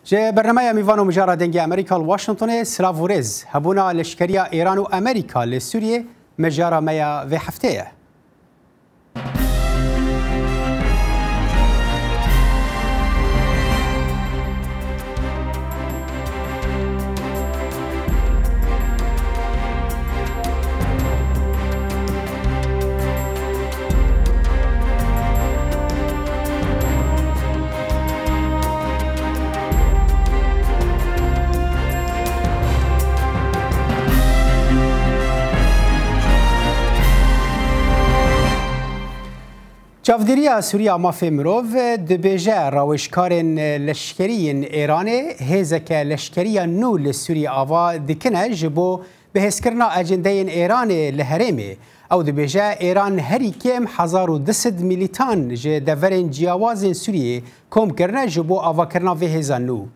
جه برنامه میوان و مجاره دنگی امریکا واشنطن سلاوورز هبونا لشکریا ایران و امریکا لسوریه مجاره میا و هفته چافدریا سوریا مافی مروف دبیجه راوشکارن لشکریین ایران هزک لشکریا نو لسوریا آوا دکنه جبو به هسکرنا اجندین ایران لهرمی او دبیجه ایران هری کم 1200 میلیتان جه دورن جیاوازن سوریه کم کرنه جبو آوا کرنا و هزان نو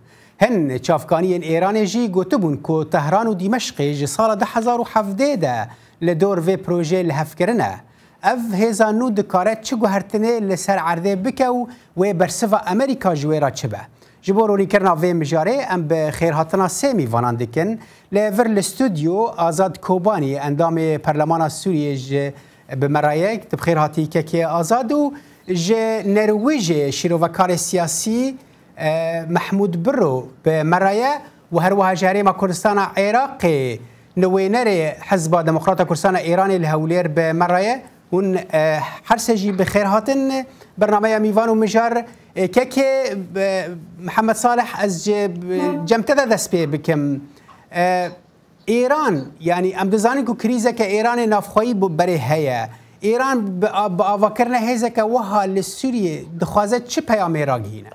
هن چافکانین ایران جی گوتبون که تهران و دمشق جه سال 2017 ده لدور و پروژه لهفکرنه اف هزان نو دکاره چه گوهرتنه لسر عرضه بکو و برسوا امریکا جویرا چه به جبو رونی کرنا و مجاره ام به خیرهاتنا سیمی وانان دکن لور الاستودیو آزاد کوبانی اندام پرلمان سوریه به مرایک تب خیرهاتی که آزاد و نرویج شیروکار سیاسی محمود برو به مرایه و هر وهجاری ما کردستان عراق نوینر حزب دموکرات کردستان ایران الهولیر به مرایه اون هر سجی بخیر هاتن برنامه میوان و مجار که محمد صالح از جمته دست پی بکم ایران یعنی ام دزانی کو کریزه که ایران نافخوایی بره هیا ایران با آواکرنه هزه که وها لسوریه دخوازه چه پیامی راگینه؟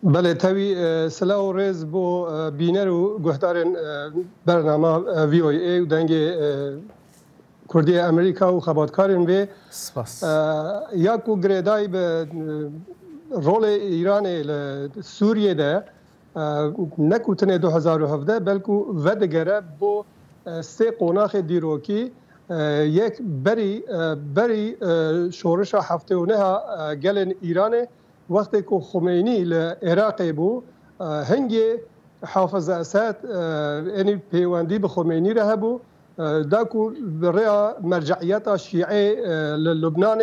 بله تاوی سلام و رز بو بینر و گهدارن برنامه وی او ای و دنگ کردی امریکا و خبرکارن به یا کو گریدای به رول ایران سوریه ده نکوتنه 2017 بلکه ودگره با سه قناخ دیروکی یک بری شورش هفته و نه گلن ایران وقتی که خمینی لعراق بو هنگی حافظ اسد یعنی پیوندی به خمینی راه بو داكو بريا مرجعيات شيعي للبنان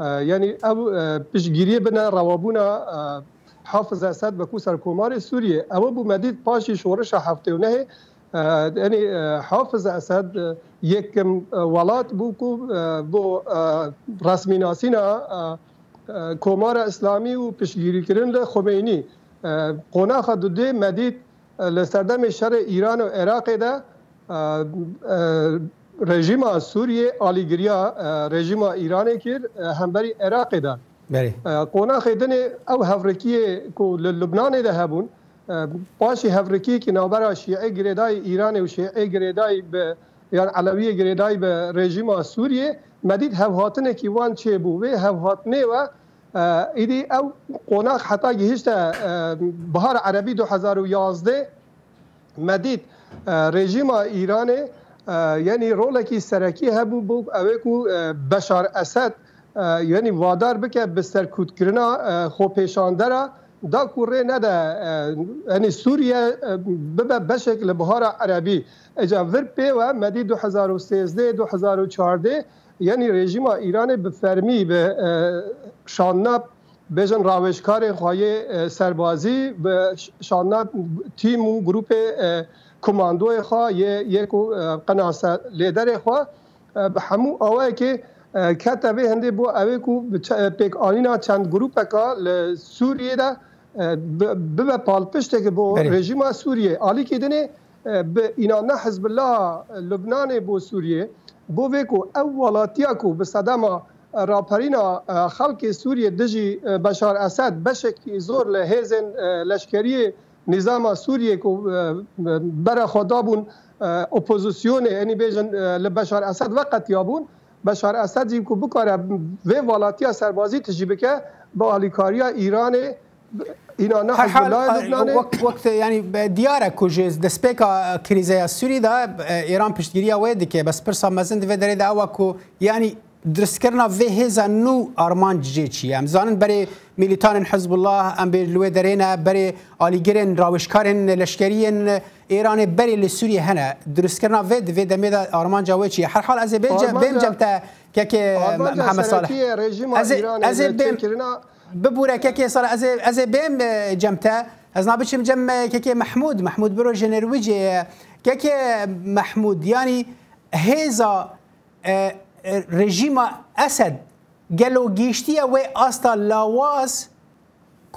يعني او بشجيريه بنا روابونا حافظ اسد بكو سركومار سوريا او بو مديد باشي شورش هفته ونه يعني حافظ اسد يكم ولات بوكو بو رسمي ناسينا كومار اسلامي و بشجيري كرن لخميني قناخ دودي مديد لسردم شر ايران و عراق ده رژیم سوریه آلیگریا رژیم ایرانی که همبری عراق ده قونا خیدن او هفرکیه که لبنان ده هبون پاشی هفرکی که نابرا شیعه گریدای ایران و شیعه گریدای به یعنی علوی گریدای به رژیم سوریه مدید هفهاتنه که وان چه بو و هفهاتنه و ایدی او قونا حتی گهشت بهار عربی 2011 مدید رژیم ایران یعنی رولکی سرکی هبو بو اوکو بشار اسد یعنی وادار بکه بسرکوت کرنا خو پیشاندره دا کوره نده یعنی سوریه ببه بشکل بهار عربی اجاور پی و مدی 2013 2014 یعنی رژیم ایران به فرمی به شاناب بجن راوشکار خواهی سربازی به شاناب تیم و گروپ کماندوی خواه یک قناص لیدر خواه به همون آوه که کتبه هنده بو اوه که پیک آنینا چند گروپ که سوریه ده به پالپشته که با رژیم سوریه آلی که دنه به اینا نه حزب الله لبنان بو سوریه بو ویکو اولاتیا کو به صدام راپرینا خلق سوریه دجی بشار اسد بشکی زور لحیزن لشکری نظام سوریه که برای خدابون اپوزیسیون یعنی بیشن لبشار اسد وقت یابون بشار اسد جیب که بکاره و والاتی سربازی تجیبه که با آلیکاریا ایران اینا نه حزب الله لبنان وقت یعنی دیاره کجاست دسپیکا کریزه سوری دا ایران پشتگیری اوه که بس پرسا مزند و داره دا اوه که یعنی درسکرنا وی هزا نو آرمان جی چی ام زانن برای میلیتان حزب الله ام بلوی درینه برای آلیگرین راوشکارن لشکرین ایران برای لسوریه هنه درسکرنا وی دمید آرمان جاوی چی هر حال از بیم جمتا که محمد صالح از بیم ببوره که صالح از بیم جمتا از نابچم جم که محمود برو جنرویجی که محمود یعنی هزا رژیم اسد گلو گیشتیه و استا لاواز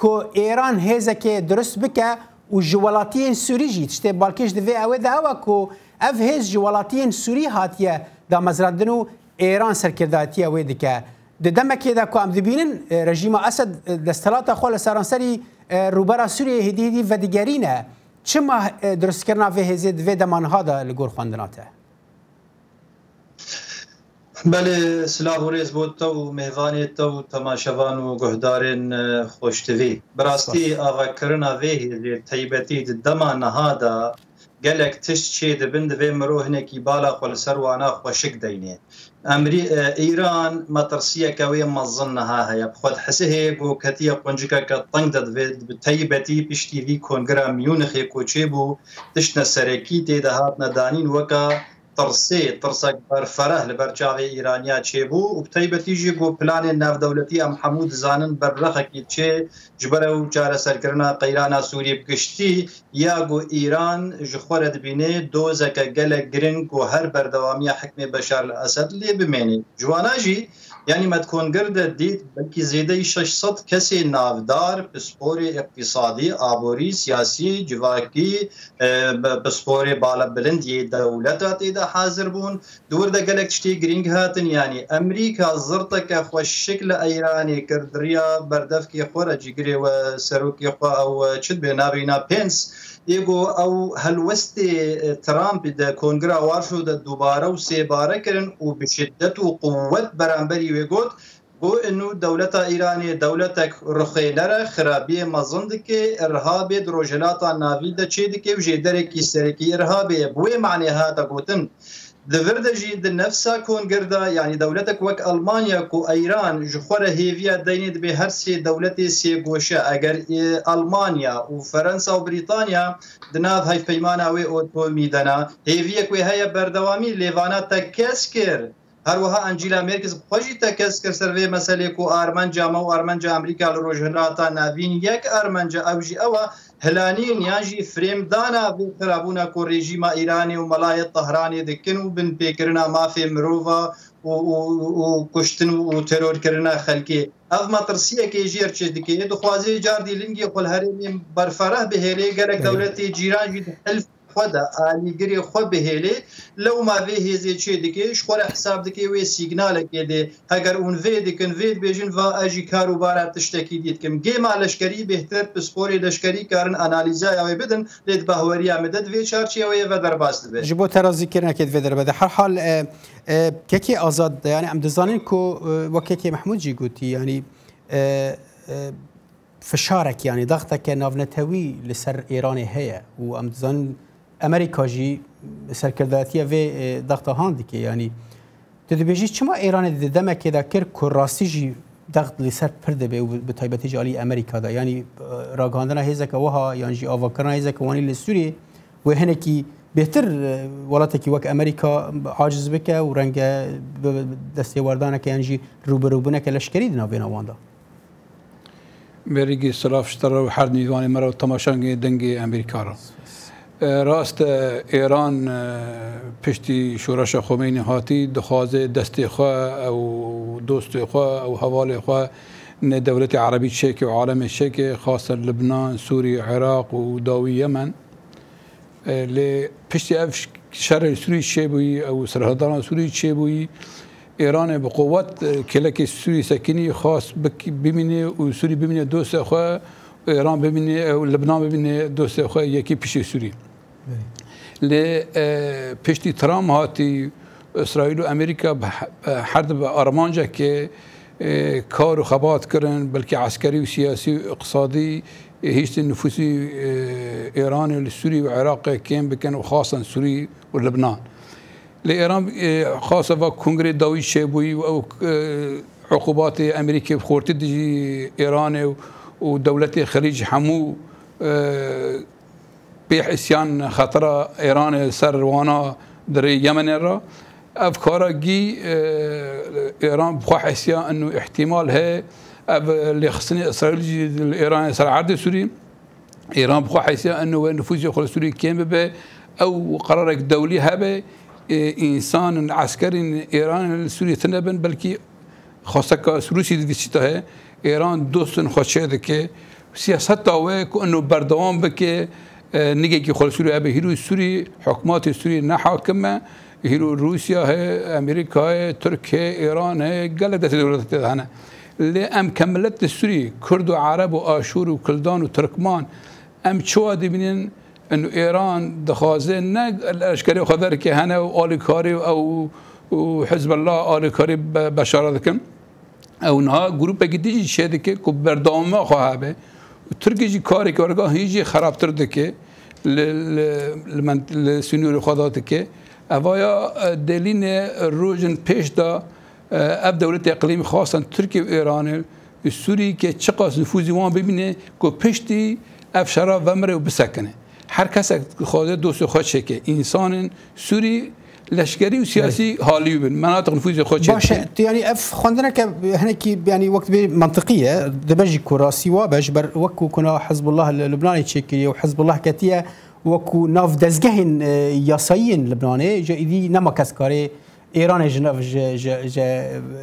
که ایران هزا که درست بکه و جوالاتین سوری جید شته بالکش دوی اوه ده اوه که اف هز جوالاتین سوری هاتیه دا مزردنو ایران سرکرداتیه اوه دکه دمکه ده که ام دبینن رژیم اسد دستلات خواه لسرانسری روبرا سوریه هدی و دیگرینه چما درست کرنا في هزید و دمانها دا لگور خواندناته؟ بله سلام ورز بود تو مهوانی تو تماشاوان و گهدارن خوشتوی براستی آوکرنا وی تیبتی دما نهادا گلک تشت چه دبند و مروهنه کی بالا خل سروانا خوشک دینه ایران مترسیه کوی مظنها هیا خود حسه گو کتیه قنجکا کطنگ داد و تیبتی پشتی وی کنگرام میونخی کوچه بو تشن سرکی تیده هات ندانین وکا ترسك برفره لبرجاوي ايرانيا تشيبو وبتيبتي جيبو بلان ناف دولتي ام حمود زانن برخكي تشي جبرو جار سركرنا قيرانا سوري بكشتي ياغو ايران جخورد بيني دوزك گل گرنگ و هر بردوامی حکم بشار الاسد لي بميني جواناجي يعني ما تكون قرد ديت بلكي زيدي 600 كسي نافدار بسبوري اقتصادي عبوري سياسي جواكي بسبوري بالا بلندي دولتات إذا حاضر بون دور دا قالك تشتي جرينج هاتن يعني أمريكا زرتك أخو الشكل أيراني كردريا بردفكي خورا جيجري وسروكي خوا أو تشد بينا بينس يقو او هلوستي ترامب دا كونغرا وارشو دا دوباره و سيباره كرن و بشدت و قوت برانبري ويقول بو انو دولتا ايراني دولتك رخينره خرابيه مزندكي ارهابي دروجلاتا نافيدا تشيدكي وجيدركي سركي ارهابي بوي معني هذا قوتن دفردجي دنفسا كون قردا يعني دولتك وك ألمانيا كو أيران جخورة هيفيا دينيد بهرسي دولتي سيقوشا أجر ألمانيا وفرنسا وبريطانيا دناف هاي فيمانا وي أوتو ميدانا هيفيا كوي هيا بردوامي ليفانا تكسكر هروها أنجيلا ميركز بخوشي تكسكر سروي مسألة كو أرمنجا مو أرمنجا أمريكا لروجهلاتا نافين يك أرمنجا أوجي أوا هلانين ياجي فريم دانا بخرابونا كو ريجيما إيراني وملاية طهراني دكنو بن بيكرنا ما في مروفا وكشتن وترور كرنا خلقي أضما ترسية كي جير تشدكي دخوازي جاردي لنجي قل هرمي برفره بهيلي قرق دولتي جيران جيد حلف خدا آلیگری خود بهله لو ما وی هزی چه دیگه شخور حساب دیگه وی سیگنال کده اگر اون وی دیکن وی بیشن و اجی کاروبارات تشتکی دید کم گیم لشکری بهتر بسپوری لشکری کارن آنالیزه یا بدن لید بهوری آمده وی چارچی وی و در باست به جبو ترازی کردن که وی در بده هر حال کی آزاد یعنی ام دزانین کو و کی محمود جی گوتی یعنی فشارك يعني ضغطك نافنتوي لسر إيران هي وأمازون أمريكا جي سركرداتية في ضغطها هاندك يعني تدبيجي شما إيران دمك كذا كر كراسي جي ضغط لسر برد به وبتايبتي جالي أمريكا دا يعني راجعنا هيزك وها يعني جي أفكرنا هيزك واني للسوري وهناكي بهتر ولاتك وك أمريكا عاجز بك ورنجة دستي وردانك يعني جي روبروبنك لشكري دنا بينا واندا بريجي صراف اشتروا حرد نيواني مرة تماشان دنجي أمريكا را راست إيران پشتی شورش خمینی هاتی دخوازه دستی خواه او دوستی خواه او حوال خواه نه دولت عربی شیک و عالم شیک خاصة لبنان سوري عراق و داوی یمن لی پشتی اف شر سوری شیبوی او سرحدان سوری شیبوی ایران بقوت کلک سوری سکنی خاص ببینه و سوری ببینه دوست خواه ایران ببینه و لبنان ببینه دوست خواه یکی پیش سوری لی پشتی ترام هاتی اسرائیل و امریکا هر دو آرمانجا که کار و خبات کرن بلکه عسکری و سیاسی و اقتصادی هیچ نفوسی ایران و سوری و عراق کم بکن و خاصا سوری و لبنان لإيران خاصة و كونغري داوي شيبوي أو عقوبات أمريكا بخورتي دي إيران ودولة الخليج حمو بإحسيان خطر إيران سر وانا در يمن را أفكار جي إيران بخوا حسيان إنه احتمال هي اللي خصني إسرائيل إيران سر عرض سوري إيران بخوا حسيان إنه نفوذ يخل سوري كيم به أو قرارك دولي هبه إنسان عسكري إيران سوري تنبن بلكي خاصة روسي دفيسيته إيران دوستن خدشه که سیاست داوه که انو بردوام بکه نگه که خال سوری ابه هیرو سوری حکمات سوری نه حاکمه هیرو روسیا ہے امریکا ہے ترک ہے ایران ہے گله دست دولت هنه لی ام کملت سوری کرد و عرب و آشور و کلدان و ترکمان ام چوا دبینن انو ایران دخوازه نه الاشکری خاطر که هنه و آلیکاری او حزب الله آلیکاری بشارت کن او نه گروپ دیگه شده که بردامه خواهد به ترکیه کاری که ورگاه هیچی خرابتر دکه لسنور خدات که اوایا دلین روزن پیش دا اب دولت اقلیم خاصا ترکیه و ایران سوری که چقدر نفوذی وان ببینه که پشتی افشارا و مره و بسکنه هر کس خواهد دوست خودشه که انسان سوری لشکری و سیاسی حالی بن مناطق نفوذ خود باشه يعني اف خوندنا هناكي يعني وقت منطقيه دبجي كراسي وابج بر وكو كنا حزب الله اللبناني تشكيلي وحزب الله كتيه وكو ناف دزجهن ياسين لبناني جايدي نما كسكاري ايران جناف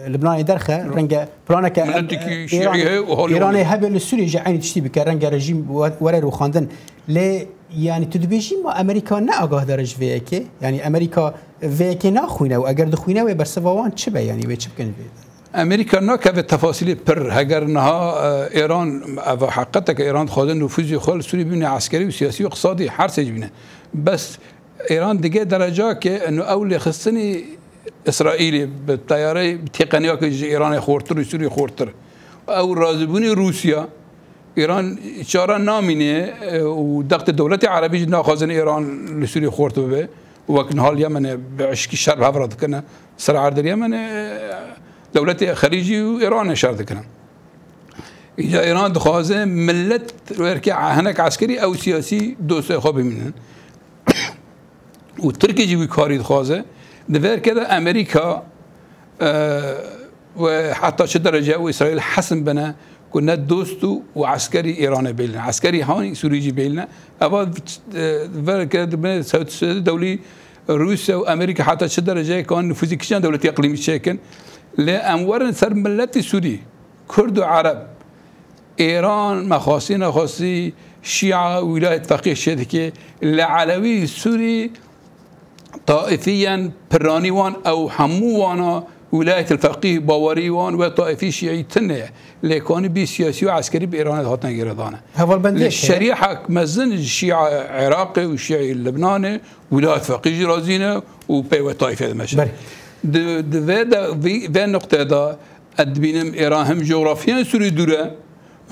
لبناني درخه رنجا برانك ايراني هبل السوري جاعين تشتي بك رنجا رجيم ورا رو خواندن لي يعني تدبيجي ما امريكا نا آگاه درج ويكي يعني امريكا ويكي ناخوينه و اگر دخوينه و برسوان چه به يعني و چه بكن امريكا نا که تفاصيل پر اگر نها ايران و حقیقتا ايران خودن نفوذ خال سوري بين عسكري و سياسي و اقتصادي هر سه بينه بس ايران دیگه درجه که انه اول خصني اسرائيلي بالطياره تقنيه که ايران خورتر سوري خورتر او رازبوني روسيا ایران اشاره نامینه و دقت دولت عربی ناخذن ایران لسوری خورد به وقت حال یمن بعشکی شر هفرد کنه سر عرض یمن دولت خلیجی و ایران شرط کنه اجا ایران دخوازه ملت ورکه هناك عسکری او سیاسی دوست خوب منن و ترکیه جوی کاری دخوازه دور کده امریکا و حتی چه درجه و اسرائیل حسن بنا كنا دوستو وعسكري إيران بيلنا عسكري هاني سوريجي بيلنا أبغى فرق دولي روسيا وأمريكا حتى شد درجة كان نفوذ كشان دولة إقليمية شكل لأمور سر ملة سوري كرد وعرب إيران مخاصين خاصي شيعة ولاية فقيه شدكي العلوي السوري طائفيا برانيوان أو حموانا ولاية الفقيه باوريوان وطائفي شيعي تنه لكان بي سياسي وعسكري بإيران هاتنا جردانه الشريحة مزن الشيعة عراقي والشيعي اللبناني ولاية فقيه رازينه وبي طائفة المشهد في النقطة دا أدبينم إيران هم جغرافيا سوري دورة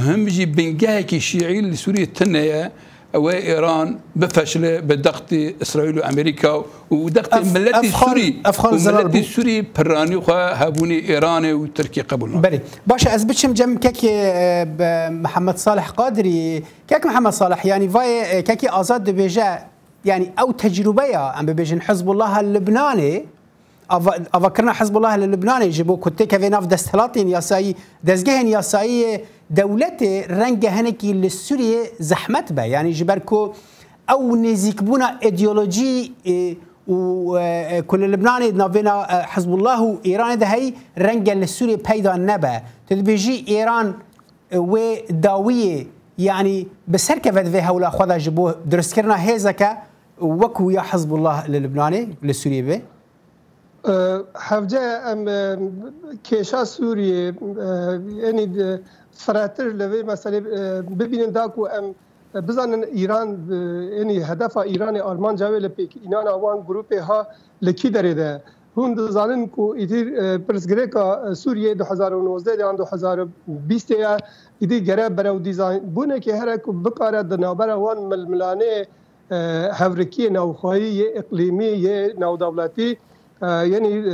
هم جي بنجاهك الشيعي لسوريا تنه وإيران بفشل بدقت إسرائيل وأمريكا ودقت الملت السوري الملت السوري براني هابوني إيراني وتركيا قبولنا بري باشا أثبتشم جم كاكي محمد صالح قادري كاك محمد صالح يعني فاي كاكي آزاد بيجا يعني أو تجربة أم بيجن حزب الله اللبناني أفكرنا حزب الله اللبناني جبوا كتك في ناف دستهلاتين ياساي دزجهن ياساي دولة رنجة هنكي للسورية زحمت به يعني جبركو أو نزيكبونا إيديولوجي وكل لبناني نافينا حزب الله وإيران ده هي رنجة للسورية بيدا نبا تدبيجي إيران وداوية يعني بسركة في هؤلاء خذا جبوه درسكرنا هيزكا وكو يا حزب الله للبناني للسورية به حفجة كيشا سوريا يعني فراتر لوي مثلا ببینن داکو ام بزنن ایران یعنی هدف ایران آلمان جاوی لپیک اینان آوان گروپ ها لکی داره هون دزانن کو ایدی پرسگریکا سوریه 2019 دیان 2020 یا ایدی گره برو دیزاین بونه که هر کو بکاره دنابر وان ململانه هفرکی نوخایی اقلیمی نو دولتی یعنی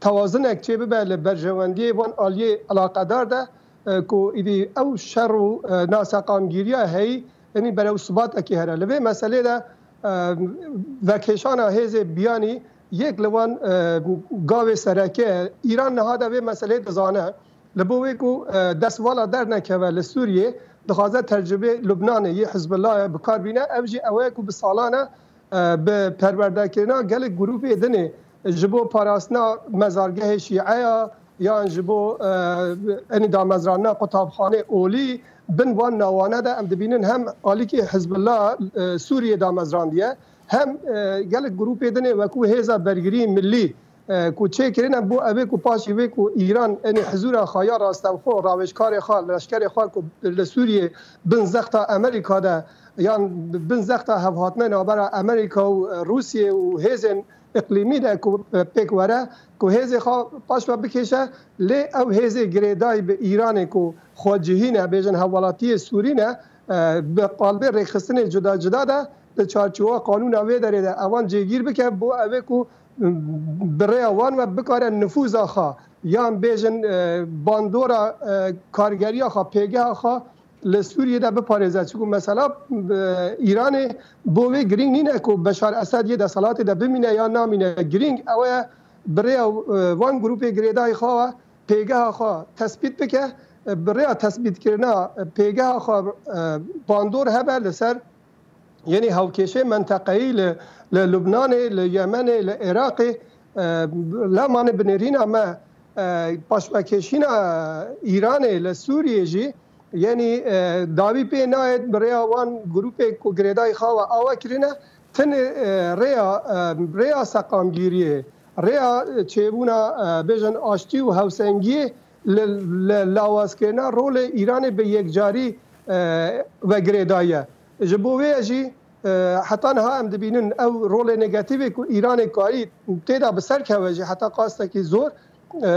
توازنک چه به برجواندی وان آلیه علاقدار ده کو ایدی او شر و ناسقامگیری هی یعنی برای ثبات اکی هره لبه مسئله ده وکشان هیز بیانی یک لوان گاو سرکه ایران نهاده به مسئله دزانه لبوی کو دستوالا در نکوه لسوریه دخوازه تجربه لبنان یه حزب الله بکار بینه اوجی اوه کو بسالانه به پرورده کرنا گل گروپ دنه جبو پاراسنا مزارگه شیعه یا جبو این دامزرانه قطابخانه اولی بن وان نوانه ده ام دبینن هم آلی که حزب الله سوریه دامزران دیه هم گل گروپ دنه وکو هیزا برگری ملی کو چه کرین بو اوه کو پاشی وی کو ایران این حضور خایا راستم خو راوشکار خال لشکر خال کو لسوریه بن زختا امریکا ده یا بن زختا هفهاتنه نابر امریکا و روسیه و هیزن اقلیمی ده کو پیک وره کو هیزه خوا پاش بکشه لی او هیزه گریدای به ایران کو خواجهینه بیجن حوالاتی سورینه به قالب ریخستن جدا جدا ده به چارچوه قانون اوه داره ده اوان جیگیر بکه بو اوه کو برای اوان و بکاره نفوذ آخوا یا بیجن باندورا کارگری آخوا پیگه آخوا لسوریه ده بپارزه چون مثلا ایران بوی گرینگ نینه که بشار اسد یه دستالات ده بمینه یا نامینه گرینگ اوه برای وان گروپ گریدای خواه پیگه خواه تثبیت بکه برای تثبیت کرنا پیگه خواه باندور هبه لسر یعنی هاوکشه منطقهی للبنان لیمن لعراق لمان بنرین اما پاشپکشین ایران لسوریه جی یعنی داوی پی ناید برای وان گروپ کو گریدای خواه آوا کرینه تن ریا سقامگیریه ریا چیبونا بیجن آشتی و هوسنگی لاواز کرنا رول ایران به یکجاری و گریدایه جبوه اجی حتی ها هم دبینن او رول نگاتیوی که ایران کاری تیدا بسر که وجه حتی قاسته که زور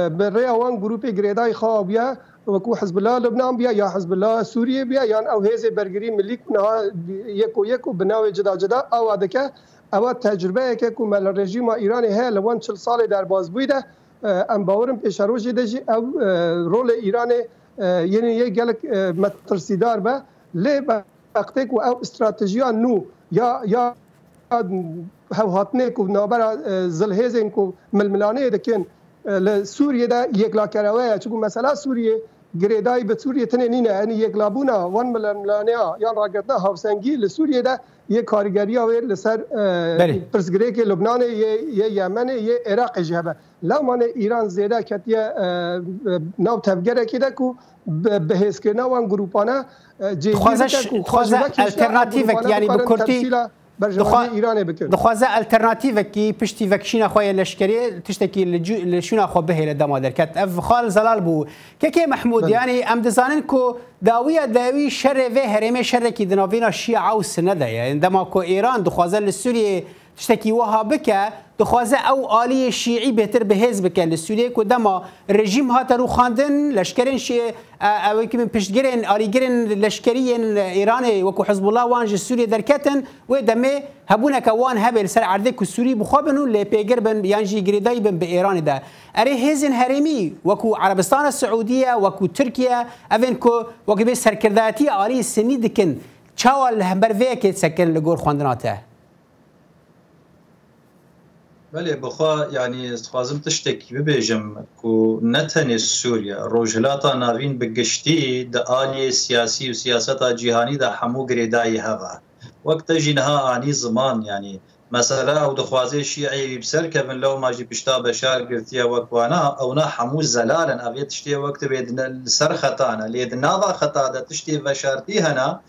برای وان گروپ گریدای خواه بیا وکو حزب الله لبنان بیا یا حزب الله سوریه بیا یا او هیز برگری ملی کنها یکو بناوی جدا جدا او دکه او تجربه که مل رژیم ایران ها لوان 40 سال در باز بوده ام باورم پیش روش دجی او رول ایران یعنی یک گلک مترسیدار به لی وقتی که او استراتژیا نو یا هاتنه کو نابر زلهزن کو ململانه دکن لسوریه ده یک لاکروه چون مثلا سوریه گریدای به سوریه تنینه یعنی یک لابونا وان ململانه یا راگتنا هاوسنگی لسوریه ده یک کارگری آور لسر پرسگری که لبنان یه یمن یه عراق جهبه لمان ایران زیاده کتیه ناو تفگره کده کو به حس کرنا وان گروپانه دخوازه الترناتیوک یعنی بکرتی دخوازه الترناتیوک کی پشتی وکشینا خواه لشکری تشتکی لشونا خواه بهیل دمادر کت اف خال زلال بو که محمود یعنی ام دزانن کو داوی شر و هرمه شر کی دناوینا شیعه و سنه ده یعنی دما کو ایران دخوازه لسوریه تشتکی وها بکه دخوازه او آلی شیعی بهتر به حزب بکن لسوریه که دما رژیم هات رو خواندن لشکرین شیعه او که من پشتگرین آلیگرین لشکرین ایران وکو حزب الله وانج سوریه درکتن و دمه هبونه که وان هبل سر عرده که سوری بخوابنو لپیگر بن یانجی گریدای بن به ایران ده اره هزن هرمی وکو عربستان السعودیه وکو ترکیه اوین که وکو به سرکرداتی آلی سنی دکن چاوال همبر ویکت سکن لگور خواندناته بله بخوا يعني خوازم تشتكي ببيجم كو نتن سوريا روجلاتا ناوين بقشتي دا آلية سياسي وسياستا جيهاني دا حمو قريداي هوا وقت جينها آني زمان يعني مثلا او دخوازي شيعي بسر كمن لو ماجي بشتا بشار قرتيا وكوانا او نا حمو زلالا ابي تشتي وقت بيدنا سر خطانا ليدنا خطا دا تشتي بشارتي هنا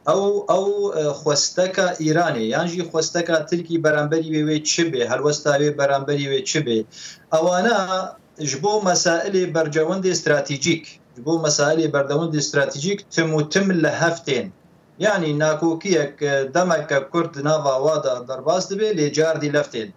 او خوستکا ایرانی یعنی خوستکا ترکی برانبری وی چبه هلوستاوی برانبری وی چبه اوانا جبو مسائل برجوند استراتیجیک جبو مسائل برجوند استراتیجیک تم لهفتين يعني ناكوكيك دمك كرد نافا وادا درباس دبي لجار دي لفتين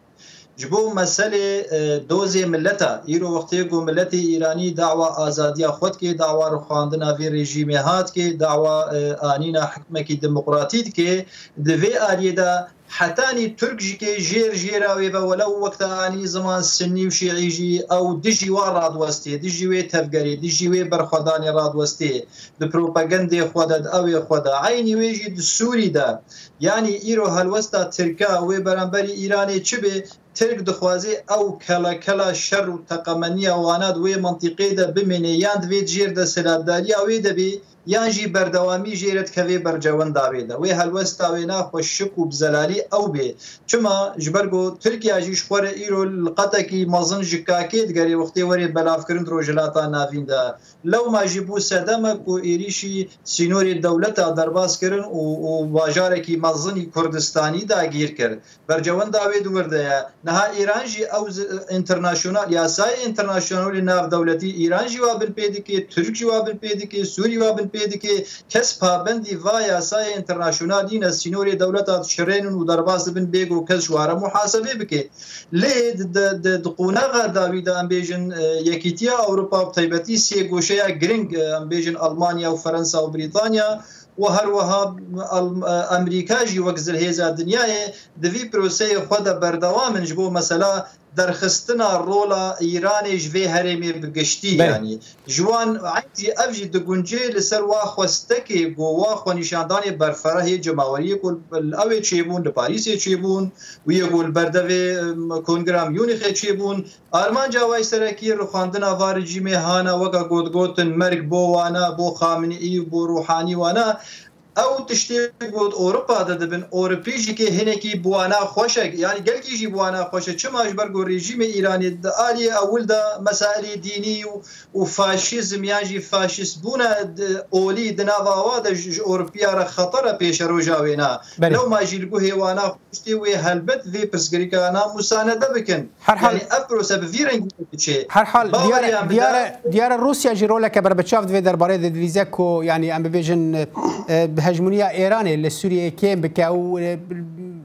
جبو مسئله دوزی ملتا ایرو وقتی گو ملت ایرانی دعوا آزادی خود که دعوا رو خواندن وی رژیم هات که دعوا آنینا حکمکی دموکراتیت که دوی آریه دا حتانی ترک جی که جیراوی و ولو وقت آنی زمان سنی و شیعی جی او دجی و رادوستی دجی و تفگری دجی و برخدانی رادوستی د پروپاگندی خودد او خود عینی ویجی د سوری دا یعنی ایرو هلوستا ترکا و برانبری ایرانی چه به ترک دخوازی او کلا شر و تقمنی اواناد و منطقه دا بمینه یاند وی جیر دا سلابداری اوی دا بی یانجی بردوامی جیرت کوی برجوان داویده وی هلوستا وینا خوشک و بزلالی او بی چما جبرگو ترکیه جیش خوره ایرو القطکی مازن جکاکی دگری وقتی وری بلاف کرند روجلاتا نافین دا لو ما جیبو سدمک و ایریشی سینوری دولتا درباس کرن و واجارکی مازنی کردستانی دا گیر کرد برجوان داوید ورده نها ایران جی او انترناشونال یاسای انترناشونالی ناف دولتی ایران جی وابن پیدی که ترک جی وابن پیدی که سوری وابن پیدی که کس پابندی و یاسای انترناشونالی نه سینوری دولت شرین و درباس بن بیگو کس شواره محاسبه بکه لید د قونغه داوید ام بیژن یکیتیا اروپا طیبتی سی گوشه گرینگ ام بیژن المانیا و فرانسه و بریتانیا و هر وها امریکا جی وگزل هیزا دنیای دوی پروسه خود بردوام جبو مثلا درخستنا رولا ایران جوی هرمی بگشتی یعنی جوان عیدی افجی دگونجه لسر واخوستکی گو واخو نشاندان برفره جماوری کل اوی چیبون لپاریسی چیبون و یه گول بردوی کنگرام میونخ چیبون آرمان جاوی سرکی رخاندنا وارجی مهانا وگا گودگوتن مرگ بو وانا بو خامنئی بو روحانی وانا او تشتی بود اروپا دادن اروپیجی که هنکی بوانا خوشک یعنی گلکی جی بوانا خوشک چه ماجبرگو رژیم ایرانی د آلی اول دا مسائل دینی و فاشیزم یعنی فاشیست بونا اولی دناواوا د اروپیا را خطر پیش رو جاوینا لو ما جیلگو هیوانا خوشتی و هلبت وی پرسگریکانا مسانده بکن یعنی ابروس بفیرنگ چه هر حال دیار روسیا جیرولا که بربچاف دوی درباره د ویزاکو یعنی ام بیژن هجمونية إيران لسوريا كيم بكاو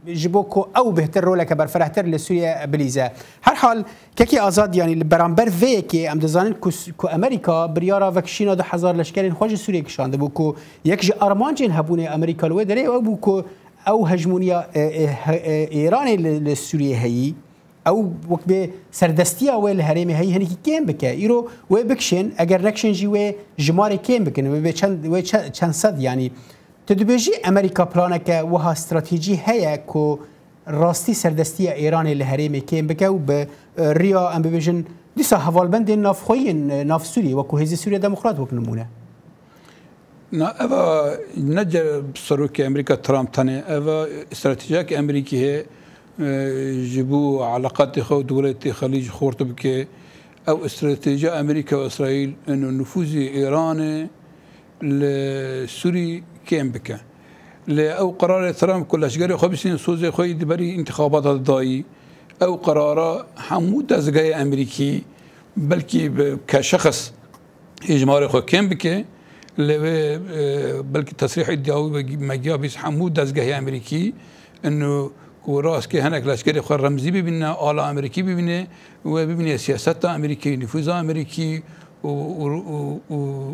جبوكو أو بهتر رولا كبر فرحتر لسوريا بليزا هر حال كي آزاد يعني برانبر فيكي أم دزانين كو أمريكا بريارا فكشينا 1000 لشكرين خواج سوريا كشان دبوكو يكجي أرمانجين هبوني أمريكا الودري أو بوكو أو هجمونية إيران لسوريا هي او وقت به سردستیا و الهرمی هی هنی کیم بکه ایرو و بکشن اگر نکشن جی و جماره کیم بکنه و چند صد یعنی تدبیجی امریکا پلانه که وها استراتژی هیا کو راستی سردستیا ایران الهرمی کیم بکه و به ریا ام ببیجن دیسا حوالبند ناف خوین ناف سوری و کو هزی سوریه دموکرات وک نمونه نه اوا نجر سروک امریکا ترامپ تنه اوا استراتژیک امریکی جبو علاقات خو دولة خليج خورت بك او استراتيجية امريكا واسرائيل انه نفوذ ايران لسوري كيم بك او قرار ترامب كل اشجار خبسين سوزي خوي دبري انتخابات الضاي او قرار حمود ازغاي امريكي بلكي كشخص اجماري خو كيم بك بلكي تصريح ادعاوي مجابس حمود ازغاي امريكي انه وراس که هنک لشکر خود رمزی ببینه آلا امریکی ببینه و ببینه سیاست امریکی نفوذ امریکی و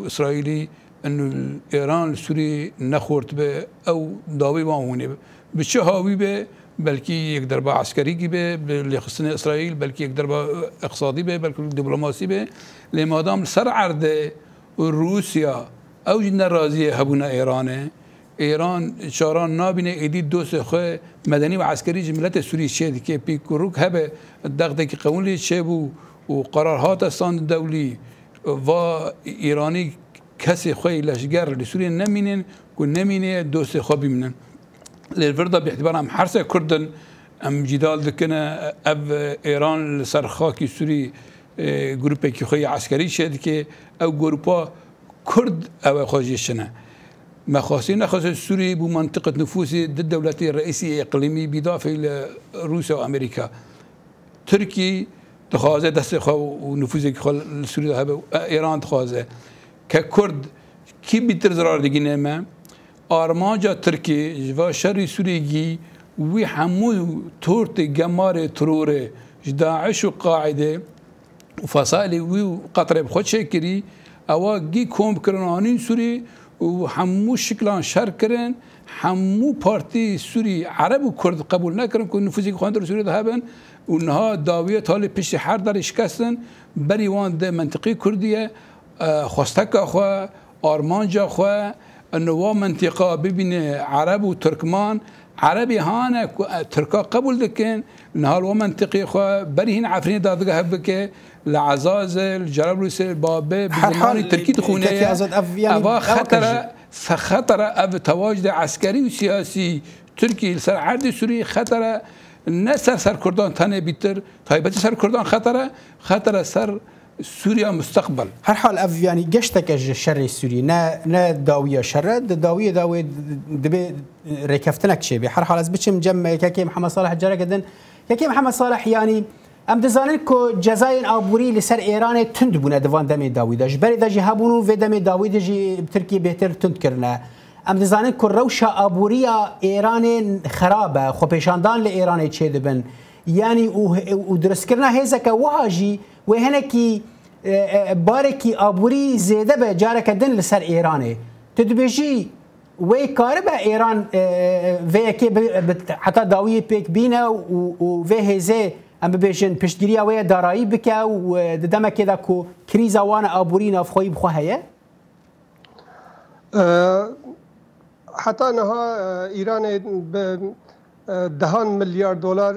اسرائیلی انه ایران سوری نخورد به او داوی باونه به چه هاوی به بلکه یک ضربه عسکری به لخصن اسرائیل بلکه یک ضربه اقتصادی به بلکه دیپلماسی به لمادام سر عرض روسیا او جن راضی هبونه ایران شاران نابینه ایدید دوست خو مدنی و عسکری جملت سوریه شد که پیکروک هبه دغدغه که قولی شبو و قرارات استان دولی و ایرانی کسی خوی لشگر لسوریه نمینن که نمینه دوست خو بیمنن للفردا باعتبار هم حرس کردن ام جدال دکنه اف ایران سر خاکی سوری گروپی که خوی عسکری شد که او گروپا کرد او خوششنه مخاصي نخص سوريا بمنطقة نفوذ ضد الدولة الرئيسية إقليمي بإضافة إلى روسيا وأمريكا. تركي تخاذ دست ونفوذ سوريا إيران تخاذ ككرد كي بترزرار دقينا ما أرماجا تركي جوا شر سوريا وي حمو تورت جمار ترور داعش وقاعده وفصائل وقطر بخود شكري او جي كوم كرنانين سوري وحمو شكلان شر كرن حمو بارتي سوري عرب وكرد قبول نكرن كون نفوذي خواندر سوري ذهبن ونها داويه تالي بيش حر دار شكستن بري وان ده منطقي كرديه خواستك اخو ارمانجا اخو انه منطقه ببين عرب وتركمان عربي هانا تركا قبول دكن نهار ومنطقي اخو بري هن عفرين دادغه بك لعزازل جرابلس بابه بزماني تركي تخونه ابا خطر اب تواجد عسكري وسياسي تركي سر عرض سوري خطر نسر سر كردان تاني بيتر طيب سر كردان خطر سر سوريا مستقبل هر حال اف يعني گشتك الشر السوري نا داويه شر داويه دبي ركفتنك شي بهر حال از بچم جم كاكي محمد صالح جرا قدن كاكي محمد صالح يعني ام دزانن کو جزاين ابوري لسر ايران تند بونه دوان دم داوود جبر دجي هبونو و دم داوود جي تركي بهتر تند کرنا ام دزانن کو روشا ابوريا ايران خرابه خو پیشاندان لايران چه دبن يعني ودرس کرنا هزك وهاجي وهنكي باركي ابوري زيده بجارك دن لسر ايران تدبجي وي كاربا ايران في حتى داويه بيك بينا وفي هزه ام بيجن پشتگیری وی دارایی بکه و ددم كده کو کریزا وان ابورينا فخوي بخو هيا حتى انها ايران دهان مليار دولار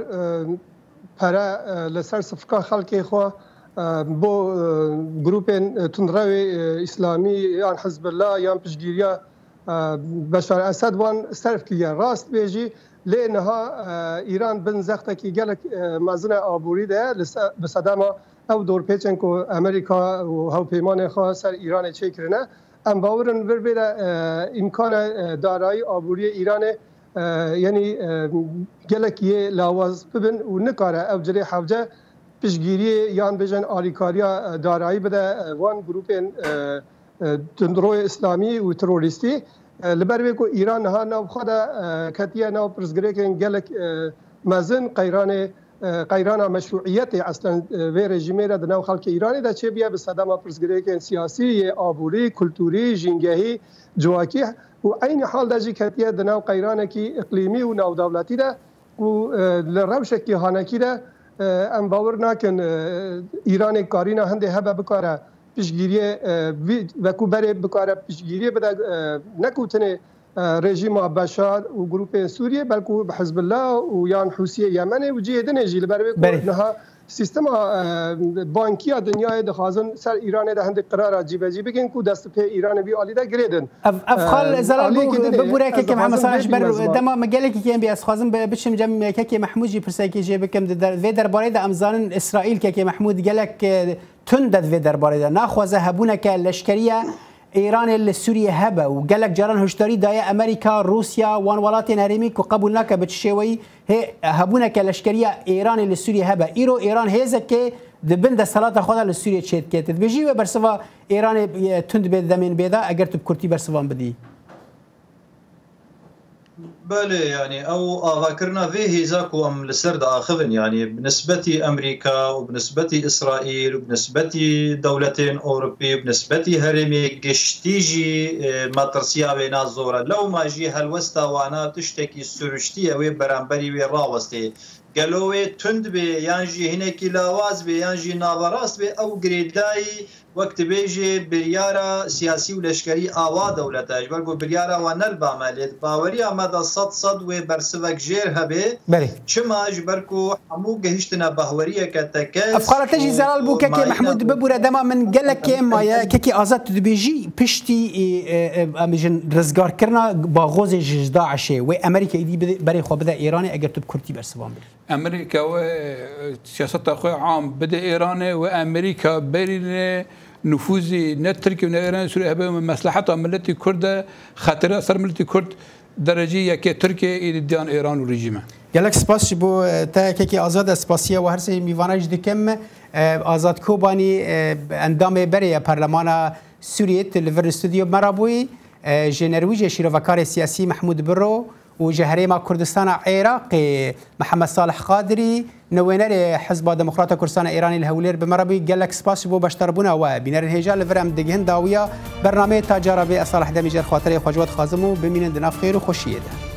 para لسر صفقه خلقی خو بو گروپ تندروی اسلامی یا حزب الله یا پشتگیری بشار اسد وان صرف کیا راست بیجی لانها ایران بن زختکی گلک مزن ابوری ده بصدما او دور پیچن کو امریکا و هاو پیمان خاص سر ایران چه کرنه ام باورن ور بر امکان دارایی ابوری ایران یعنی گلک یه لاواز ببن و نکاره او جری حوجه پشگیری یان بجن آریکاریا دارایی بده وان گروپ تندروی اسلامی و تروریستی لبر کو ایران ها نو خدا کتیه نو پرزگریکن گلک مزن قیران مشروعیت اصلا و رژیمی را نو خلق ایرانی دا چه بیا به صدام پرزگریکن سیاسی آبوری کلتوری جنگهی جواکی و عین حال دا جی کتیه نو قیران کی اقلیمی و نو دولتی دا و لروش کی هانکی دا ام باور نکن ایران کارینا هنده هبه بکاره پیشگیری و کوبر بکاره پیشگیری بده نکوتنه رژیم بشار و گروپ سوریه بلکه حزب الله و یان حوثی یمن و جهه دنیجی لبر نها سیستم بانکی دنیای دخوازن سر ایران ده هند قرار جیبه بگن کو دست په ایران بی علی ده گریدن افخال زلال ببوره که محمد صالح بر دما مگلکی که بی از خوازم بشم جم که محمود جی پرسکی جیبه کم و درباره ده امزان اسرائیل که محمود گلک تند و درباره ده ناخوازه هبونه که لشکریه ایران لسوريا هبه وقالك جران هشتري دايا امريكا روسيا وان ولات هرميك وقبل ناك بتشوي هي هبونا كلشكريه ايران لسوريا هبه ايران هيزك دبند الصلاه خدا لسوريا تشيت كيت بيجي برسوا ايران تند بدمين بيدا اگر تبكرتي برسوان بدي بله يعني او اذكرنا فيه زاكو ام لسرد اخذن يعني بالنسبه امريكا وبالنسبه اسرائيل وبالنسبه دولتين اوروبيه وبالنسبه هرمي قشتيجي ماترسيا بين زوره لو ما جي هالوستا وانا تشتكي سرشتي او برامبري وي راوستي قالوا تند بي يانجي هناك لاواز بي يانجي ناوراست بي او جريداي وقت بيجي بريارة سياسي ولشكري آوا دولته اجبر قو بريارة ونلبا ماليت باوريا مدى صد وبرسوك جير هبه شما اجبر قو حمو قهشتنا بهورية كتكاس افقالة تجي زلال بو كاكي محمود ببورا دما من قلك كيما كاكي آزاد تدبيجي بشتي امجن رزقار كرنا باغوز جدا عشي و امريكا ايدي بري خو بدا ايراني اگر تب كرتي برسوان بل امريكا و سياسات اخوة عام بدا ايراني و امريكا بري نفوذي نتركي من ايران سوريا هبه من مصلحتها ملتي كرد خاطره سر ملتي كرد درجيه كي تركيا يديان ايران وريجيمه قالك سباس بو تا كي ازاد سباسيه و هر سي ميواناج دكم ازاد كوباني اندام بري برلمان سوريا تلفر استوديو مرابوي جنرويج شيروفكار سياسي محمود برو وجهريما كردستان عراق محمد صالح قادري نوينر حزب ديمقراطية كردستان إيراني الهولير بمربي جالك سباس بو بشتربونا وبينر الهجاء لفرام دقهن داوية برنامج تاجر بي صالح دميجر خاطري خجوات خازمو بمين دناف خير وخوشيده